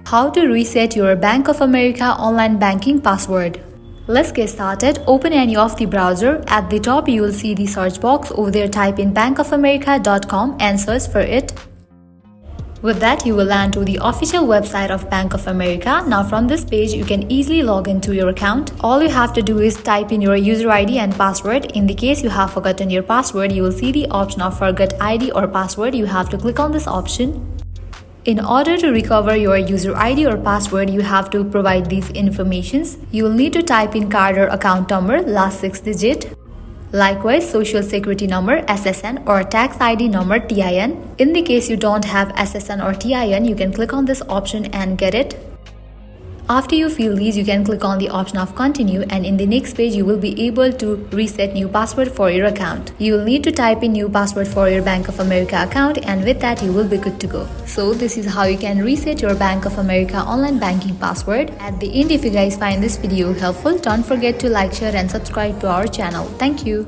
How to reset your Bank of America online banking password. Let's get started. Open any of the browser. At the top you will see the search box. Over there type in bankofamerica.com and search for it. With that, you will land to the official website of Bank of America. Now from this page, you can easily log into your account. All you have to do is type in your user ID and password. In the case you have forgotten your password, you will see the option of forget ID or password. You have to click on this option. In order to recover your user ID or password, you have to provide these informations. You will need to type in card or account number, last 6 digit. Likewise, social security number, SSN, or tax ID number, TIN. In the case you don't have SSN or TIN, you can click on this option and get it. After you fill these, you can click on the option of continue, and in the next page you will be able to reset new password for your account. You will need to type in new password for your Bank of America account, and with that you will be good to go. So this is how you can reset your Bank of America online banking password. At the end, if you guys find this video helpful, don't forget to like, share and subscribe to our channel. Thank you.